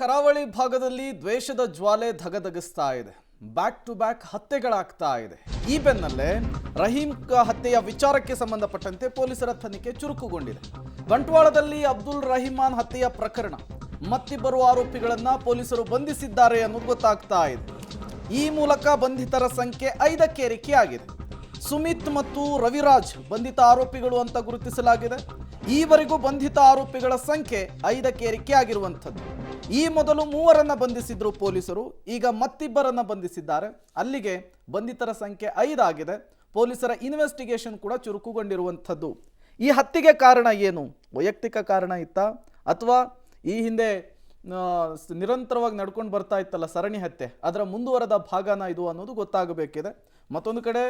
ಕರಾವಳಿ ಭಾಗದಲ್ಲಿ ದ್ವೇಷದ ಜ್ವಾಲೆ ಧಗಧಗಿಸ್ತಾ ಇದೆ. ಬ್ಯಾಕ್ ಟು ಬ್ಯಾಕ್ ಹತ್ಯೆಗಳಾಗ್ತಾ ಇದೆ. ಈ ಬೆನ್ನಲ್ಲೇ ರಹೀಂ ಹತ್ಯೆಯ ವಿಚಾರಕ್ಕೆ ಸಂಬಂಧಪಟ್ಟಂತೆ ಪೊಲೀಸರ ತನಿಖೆ ಚುರುಕುಗೊಂಡಿದೆ. ಬಂಟ್ವಾಳದಲ್ಲಿ ಅಬ್ದುಲ್ ರಹಿಮಾನ್ ಹತ್ಯೆಯ ಪ್ರಕರಣ ಮತ್ತಿಬ್ಬರು ಆರೋಪಿಗಳನ್ನ ಪೊಲೀಸರು ಬಂಧಿಸಿದ್ದಾರೆ ಅನ್ನೋದು ಗೊತ್ತಾಗ್ತಾ ಇದೆ. ಈ ಮೂಲಕ ಬಂಧಿತರ ಸಂಖ್ಯೆ 5ಕ್ಕೆ ಏರಿಕೆಯಾಗಿದೆ. ಸುಮಿತ್ ಮತ್ತು ರವಿರಾಜ್ ಬಂಧಿತ ಆರೋಪಿಗಳು ಅಂತ ಗುರುತಿಸಲಾಗಿದೆ. ಈವರೆಗೂ ಬಂಧಿತ ಆರೋಪಿಗಳ ಸಂಖ್ಯೆ 5ಕ್ಕೆ ಏರಿಕೆಯಾಗಿರುವಂಥದ್ದು. ಈ ಮೊದಲು 3ರನ್ನ ಬಂಧಿಸಿದ್ರು ಪೊಲೀಸರು, ಈಗ ಮತ್ತಿಬ್ಬರನ್ನ ಬಂಧಿಸಿದ್ದಾರೆ. ಅಲ್ಲಿಗೆ ಬಂಧಿತರ ಸಂಖ್ಯೆ 5 ಆಗಿದೆ. ಪೊಲೀಸರ ಇನ್ವೆಸ್ಟಿಗೇಷನ್ ಕೂಡ ಚುರುಕುಗೊಂಡಿರುವಂಥದ್ದು. ಈ ಹತ್ಯೆಗೆ ಕಾರಣ ಏನು? ವೈಯಕ್ತಿಕ ಕಾರಣ ಇತ್ತಾ, ಅಥವಾ ಈ ಹಿಂದೆ ನಿರಂತರವಾಗಿ ನಡ್ಕೊಂಡು ಬರ್ತಾ ಇತ್ತಲ್ಲ ಸರಣಿ ಹತ್ಯೆ, ಅದರ ಮುಂದುವರೆದ ಭಾಗನ ಇದು ಅನ್ನೋದು ಗೊತ್ತಾಗಬೇಕಿದೆ. ಮತ್ತೊಂದು ಕಡೆ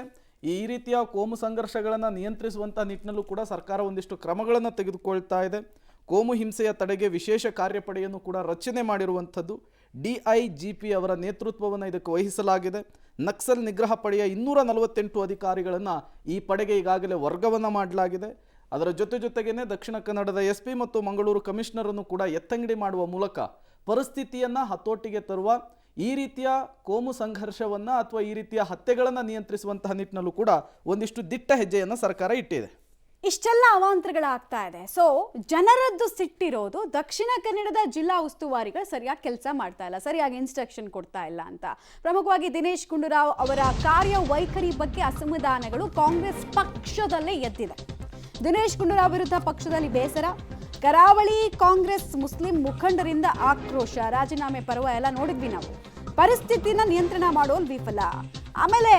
ಈ ರೀತಿಯ ಕೋಮು ಸಂಘರ್ಷಗಳನ್ನು ನಿಯಂತ್ರಿಸುವಂಥ ನಿಟ್ಟಿನಲ್ಲೂ ಕೂಡ ಸರ್ಕಾರ ಒಂದಿಷ್ಟು ಕ್ರಮಗಳನ್ನು ತೆಗೆದುಕೊಳ್ತಾ ಇದೆ. ಕೋಮು ಹಿಂಸೆಯ ತಡೆಗೆ ವಿಶೇಷ ಕಾರ್ಯಪಡೆಯನ್ನು ಕೂಡ ರಚನೆ ಮಾಡಿರುವಂಥದ್ದು. DIGP ಅವರ ನೇತೃತ್ವವನ್ನು ಇದಕ್ಕೆ ವಹಿಸಲಾಗಿದೆ. ನಕ್ಸಲ್ ನಿಗ್ರಹ ಪಡೆಯ 248 ಅಧಿಕಾರಿಗಳನ್ನು ಈ ಪಡೆಗೆ ಈಗಾಗಲೇ ವರ್ಗವನ್ನು ಮಾಡಲಾಗಿದೆ. ಅದರ ಜೊತೆಗೇನೆ ದಕ್ಷಿಣ ಕನ್ನಡದ SP ಮತ್ತು ಮಂಗಳೂರು ಕಮಿಷನರನ್ನು ಕೂಡ ಎತ್ತಂಗಡಿ ಮಾಡುವ ಮೂಲಕ ಪರಿಸ್ಥಿತಿಯನ್ನು ಹತೋಟಿಗೆ ತರುವ, ಈ ರೀತಿಯ ಕೋಮು ಸಂಘರ್ಷವನ್ನು ಅಥವಾ ಈ ರೀತಿಯ ಹತ್ಯೆಗಳನ್ನು ನಿಯಂತ್ರಿಸುವಂತಹ ನಿಟ್ಟಿನಲ್ಲೂ ಕೂಡ ಒಂದಿಷ್ಟು ದಿಟ್ಟ ಹೆಜ್ಜೆಯನ್ನು ಸರ್ಕಾರ ಇಟ್ಟಿದೆ. ಇಷ್ಟೆಲ್ಲ ಅವಾಂತರಗಳಾಗ್ತಾ ಇದೆ. ಸೊ ಜನರದ್ದು ಸಿಟ್ಟಿರೋದು ದಕ್ಷಿಣ ಕನ್ನಡದ ಜಿಲ್ಲಾ ಉಸ್ತುವಾರಿಗಳು ಸರಿಯಾಗಿ ಕೆಲಸ ಮಾಡ್ತಾ ಇಲ್ಲ, ಸರಿಯಾಗಿ ಇನ್ಸ್ಟ್ರಕ್ಷನ್ ಕೊಡ್ತಾ ಇಲ್ಲ ಅಂತ. ಪ್ರಮುಖವಾಗಿ ದಿನೇಶ್ ಗುಂಡೂರಾವ್ ಅವರ ಕಾರ್ಯವೈಖರಿ ಬಗ್ಗೆ ಅಸಮಾಧಾನಗಳು ಕಾಂಗ್ರೆಸ್ ಪಕ್ಷದಲ್ಲೇ ಎದ್ದಿದೆ. ದಿನೇಶ್ ಗುಂಡೂರಾವ್ ವಿರುದ್ಧ ಪಕ್ಷದಲ್ಲಿ ಬೇಸರ, ಕರಾವಳಿ ಕಾಂಗ್ರೆಸ್ ಮುಸ್ಲಿಂ ಮುಖಂಡರಿಂದ ಆಕ್ರೋಶ, ರಾಜೀನಾಮೆ ಪರ್ವ ಎಲ್ಲ ನೋಡಿದ್ವಿ ನಾವು. ಪರಿಸ್ಥಿತಿನ ನಿಯಂತ್ರಣ ಮಾಡೋಲ್ ವಿಫಲ. ಆಮೇಲೆ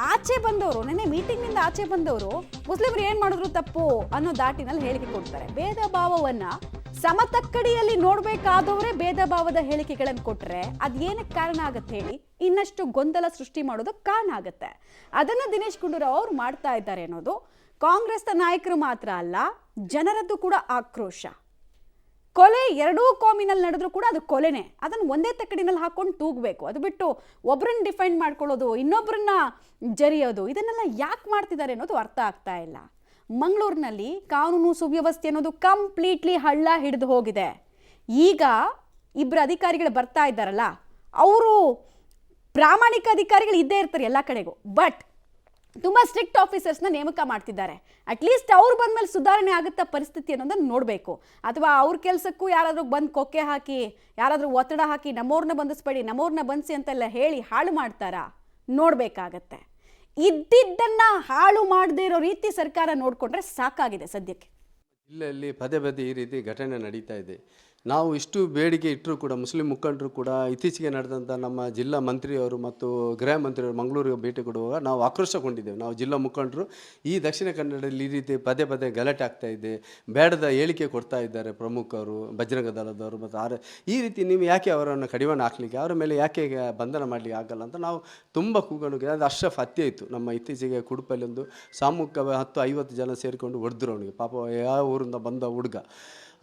ಆಚೆ ಬಂದವರು, ನಿನ್ನೆ ಮೀಟಿಂಗ್ನಿಂದ ಆಚೆ ಬಂದವರು ಮುಸ್ಲಿಮರು ಏನ್ ಮಾಡಿದ್ರು ತಪ್ಪು ಅನ್ನೋ ದಾಟಿನಲ್ಲಿ ಹೇಳಿಕೆ ಕೊಡ್ತಾರೆ. ಭೇದ ಭಾವವನ್ನ ಸಮತಕ್ಕಡಿಯಲ್ಲಿ ನೋಡ್ಬೇಕಾದವರೇ ಭೇದ ಭಾವದ ಹೇಳಿಕೆಗಳನ್ನು ಕೊಟ್ರೆ ಅದೇನಕ್ಕೆ ಕಾರಣ ಆಗತ್ತೆ ಹೇಳಿ? ಇನ್ನಷ್ಟು ಗೊಂದಲ ಸೃಷ್ಟಿ ಮಾಡೋದಕ್ಕೆ ಕಾರಣ ಆಗತ್ತೆ. ಅದನ್ನ ದಿನೇಶ್ ಗುಂಡೂರಾವ್ ಅವರು ಮಾಡ್ತಾ ಇದ್ದಾರೆ ಅನ್ನೋದು ಕಾಂಗ್ರೆಸ್ನ ನಾಯಕರು ಮಾತ್ರ ಅಲ್ಲ, ಜನರದ್ದು ಕೂಡ ಆಕ್ರೋಶ. ಕೊಲೆ ಎರಡೂ ಕಾಮಿನಲ್ಲಿ ನಡೆದ್ರು ಕೂಡ ಅದು ಕೊಲೆನೇ. ಅದನ್ನು ಒಂದೇ ತಕ್ಕಡಿನಲ್ಲಿ ಹಾಕೊಂಡು ತೂಗಬೇಕು. ಅದು ಬಿಟ್ಟು ಒಬ್ಬರನ್ನ ಡಿಫೈನ್ ಮಾಡ್ಕೊಳ್ಳೋದು, ಇನ್ನೊಬ್ಬರನ್ನ ಜರಿಯೋದು, ಇದನ್ನೆಲ್ಲ ಯಾಕೆ ಮಾಡ್ತಿದ್ದಾರೆ ಅನ್ನೋದು ಅರ್ಥ ಆಗ್ತಾ ಇಲ್ಲ. ಮಂಗಳೂರಿನಲ್ಲಿ ಕಾನೂನು ಸುವ್ಯವಸ್ಥೆ ಅನ್ನೋದು ಕಂಪ್ಲೀಟ್ಲಿ ಹಳ್ಳ ಹಿಡಿದು ಹೋಗಿದೆ. ಈಗ ಇಬ್ಬರು ಅಧಿಕಾರಿಗಳು ಬರ್ತಾ ಇದ್ದಾರಲ್ಲ, ಅವರು ಪ್ರಾಮಾಣಿಕ ಅಧಿಕಾರಿಗಳು ಇದ್ದೇ ಇರ್ತಾರೆ ಎಲ್ಲ ಕಡೆಗೂ, ಬಟ್ ತುಂಬ ಸ್ಟ್ರಿಕ್ಟ್ ಆಫೀಸರ್ಸ್ನ ನೇಮಕ ಮಾಡ್ತಿದ್ದಾರೆ. ಅಟ್ಲೀಸ್ಟ್ ಅವ್ರು ಬಂದಮೇಲೆ ಸುಧಾರಣೆ ಆಗುತ್ತಾ ಪರಿಸ್ಥಿತಿ ಅನ್ನೋದನ್ನು ನೋಡಬೇಕು. ಅಥವಾ ಅವ್ರ ಕೆಲಸಕ್ಕೂ ಯಾರಾದರೂ ಬಂದು ಕೊಕ್ಕೆ ಹಾಕಿ, ಯಾರಾದರೂ ಒತ್ತಡ ಹಾಕಿ ನಮ್ಮವ್ರನ್ನ ಬಂಧಿಸ್ಬೇಡಿ, ನಮ್ಮವ್ರನ್ನ ಬಂಧಿಸಿ ಅಂತೆಲ್ಲ ಹೇಳಿ ಹಾಳು ಮಾಡ್ತಾರಾ ನೋಡಬೇಕಾಗತ್ತೆ. ಇದ್ದಿದ್ದನ್ನು ಹಾಳು ಮಾಡದೇ ಇರೋ ರೀತಿ ಸರ್ಕಾರ ನೋಡಿಕೊಂಡ್ರೆ ಸಾಕಾಗಿದೆ ಸದ್ಯಕ್ಕೆ. ಜಿಲ್ಲೆಯಲ್ಲಿ ಪದೇ ಪದೇ ಈ ರೀತಿ ಘಟನೆ ನಡೀತಾ ಇದೆ. ನಾವು ಇಷ್ಟು ಬೇಡಿಕೆ ಇಟ್ಟರೂ ಕೂಡ ಮುಸ್ಲಿಂ ಮುಖಂಡರು ಕೂಡ ಇತ್ತೀಚೆಗೆ ನಡೆದಂಥ ನಮ್ಮ ಜಿಲ್ಲಾ ಮಂತ್ರಿಯವರು ಮತ್ತು ಗೃಹ ಮಂತ್ರಿಯವರು ಮಂಗಳೂರಿಗೆ ಭೇಟಿ ಕೊಡುವಾಗ ನಾವು ಆಕ್ರೋಶಗೊಂಡಿದ್ದೇವೆ. ನಾವು ಜಿಲ್ಲಾ ಮುಖಂಡರು ಈ ದಕ್ಷಿಣ ಕನ್ನಡದಲ್ಲಿ ಈ ರೀತಿ ಪದೇ ಪದೇ ಗಲಾಟೆ ಆಗ್ತಾ ಇದೆ, ಬೇಡದ ಹೇಳಿಕೆ ಕೊಡ್ತಾ ಇದ್ದಾರೆ ಪ್ರಮುಖರು, ಬಜರಂಗ ದಳದವರು ಮತ್ತು ಈ ರೀತಿ ನೀವು ಯಾಕೆ ಅವರನ್ನು ಕಡಿವಾಣ ಹಾಕಲಿಕ್ಕೆ, ಅವರ ಮೇಲೆ ಯಾಕೆ ಬಂಧನ ಮಾಡಲಿಕ್ಕೆ ಆಗಲ್ಲ ಅಂತ ನಾವು ತುಂಬ ಕೂಗೊಂಡು. ಅದು ಅಶ್ರಫ್ ಹತ್ಯೆ ಇತ್ತು. ನಮ್ಮ ಇತ್ತೀಚೆಗೆ ಕುಡುಪಲ್ಲಿ ಒಂದು ಸಾಮೂಹಿಕ 10-50 ಜನ ಸೇರಿಕೊಂಡು ಹೊಡೆದ್ರು ಅವನಿಗೆ. ಪಾಪ ಯಾವ ಊರಿಂದ ಬಂದ ಹುಡುಗ.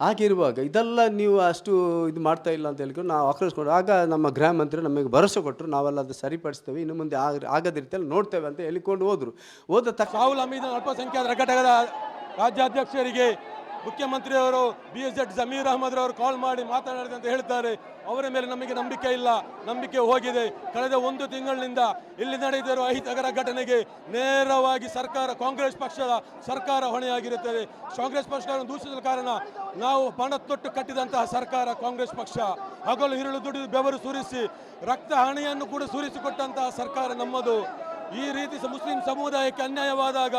ಹಾಗಿರುವಾಗ ಇದೆಲ್ಲ ನೀವು ಅಷ್ಟು ಇದು ಮಾಡ್ತಾ ಇಲ್ಲ ಅಂತ ಹೇಳ್ಕೊಂಡು ನಾವು ಆಕ್ರೋಶಗೊಂಡು, ಆಗ ನಮ್ಮ ಗೃಹ ಮಂತ್ರಿ ನಮಗೆ ಭರವಸೆ ಕೊಟ್ಟರು, ನಾವೆಲ್ಲ ಅದು ಸರಿಪಡಿಸ್ತೇವೆ, ಇನ್ನು ಮುಂದೆ ಆಗದ ರೀತಿಯಲ್ಲಿ ನೋಡ್ತೇವೆ ಅಂತ ಹೇಳಿಕೊಂಡು ಹೋದ ತಕ್ಷಣ ರಾಹುಲ್ ಹಮೀದ್ ಅಲ್ಪಸಂಖ್ಯಾತರ ಘಟಕದ ರಾಜ್ಯಾಧ್ಯಕ್ಷರಿಗೆ ಮುಖ್ಯಮಂತ್ರಿಯವರು BZ ಜಮೀರ್ ಅಹಮದ್ ರವರು ಕಾಲ್ ಮಾಡಿ ಮಾತನಾಡಿದೆ ಅಂತ ಹೇಳ್ತಾರೆ. ಅವರ ಮೇಲೆ ನಮಗೆ ನಂಬಿಕೆ ಇಲ್ಲ, ನಂಬಿಕೆ ಹೋಗಿದೆ. ಕಳೆದ 1 ತಿಂಗಳಿನಿಂದ ಇಲ್ಲಿ ನಡೆದಿರುವ ಅಹಿತಕರ ಘಟನೆಗೆ ನೇರವಾಗಿ ಸರ್ಕಾರ, ಕಾಂಗ್ರೆಸ್ ಪಕ್ಷದ ಸರ್ಕಾರ ಹೊಣೆಯಾಗಿರುತ್ತದೆ. ಕಾಂಗ್ರೆಸ್ ಪಕ್ಷವನ್ನು ದೂಷಿಸಲು ಕಾರಣ ನಾವು ಪಣ ತೊಟ್ಟು ಕಟ್ಟಿದಂತಹ ಸರ್ಕಾರ ಕಾಂಗ್ರೆಸ್ ಪಕ್ಷ. ಹಗಲು ಹಿರುಳು ದುಡಿದು ಬೆವರು ಸುರಿಸಿ ರಕ್ತ ಹಣೆಯನ್ನು ಕೂಡ ಸುರಿಸಿಕೊಟ್ಟಂತಹ ಸರ್ಕಾರ ನಮ್ಮದು. ಈ ರೀತಿ ಮುಸ್ಲಿಂ ಸಮುದಾಯಕ್ಕೆ ಅನ್ಯಾಯವಾದಾಗ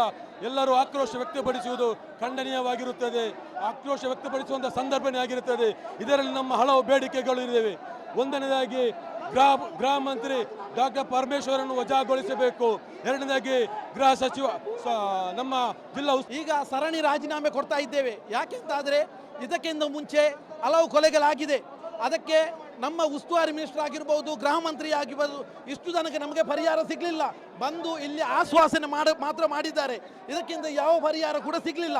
ಎಲ್ಲರೂ ಆಕ್ರೋಶ ವ್ಯಕ್ತಪಡಿಸುವುದು ಖಂಡನೀಯವಾಗಿರುತ್ತದೆ. ಆಕ್ರೋಶ ವ್ಯಕ್ತಪಡಿಸುವಂಥ ಸಂದರ್ಭನೇ ಆಗಿರುತ್ತದೆ. ಇದರಲ್ಲಿ ನಮ್ಮ ಹಲವು ಬೇಡಿಕೆಗಳು ಇವೆ. ಒಂದನೇದಾಗಿ ಗೃಹ ಮಂತ್ರಿ ಡಾಕ್ಟರ್ ಪರಮೇಶ್ವರನ್ನು ವಜಾಗೊಳಿಸಬೇಕು. ಎರಡನೇದಾಗಿ ಗೃಹ ಸಚಿವ ನಮ್ಮ ಜಿಲ್ಲಾ ಈಗ ಸರಣಿ ರಾಜೀನಾಮೆ ಕೊಡ್ತಾ ಇದ್ದೇವೆ. ಯಾಕೆಂತಾದರೆ ಇದಕ್ಕಿಂತ ಮುಂಚೆ ಹಲವು ಕೊಲೆಗಳಾಗಿದೆ. ಅದಕ್ಕೆ ನಮ್ಮ ಉಸ್ತುವಾರಿ ಮಿನಿಸ್ಟರ್ ಆಗಿರ್ಬೋದು, ಗೃಹ ಮಂತ್ರಿ ಆಗಿರ್ಬೋದು, ಇಷ್ಟು ತನಕ ನಮಗೆ ಪರಿಹಾರ ಸಿಗಲಿಲ್ಲ. ಬಂದು ಇಲ್ಲಿ ಆಶ್ವಾಸನೆ ಮಾತ್ರ ಮಾಡಿದ್ದಾರೆ. ಇದಕ್ಕಿಂತ ಯಾವ ಪರಿಹಾರ ಕೂಡ ಸಿಗಲಿಲ್ಲ.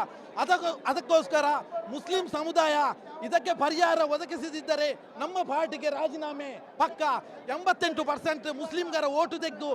ಅದಕ್ಕೋಸ್ಕರ ಮುಸ್ಲಿಂ ಸಮುದಾಯ ಇದಕ್ಕೆ ಪರಿಹಾರ ಒದಗಿಸದಿದ್ದರೆ ನಮ್ಮ ಪಾರ್ಟಿಗೆ ರಾಜೀನಾಮೆ ಪಕ್ಕ. 88% ಮುಸ್ಲಿಂಗರ ಓಟು ತೆಗೆದು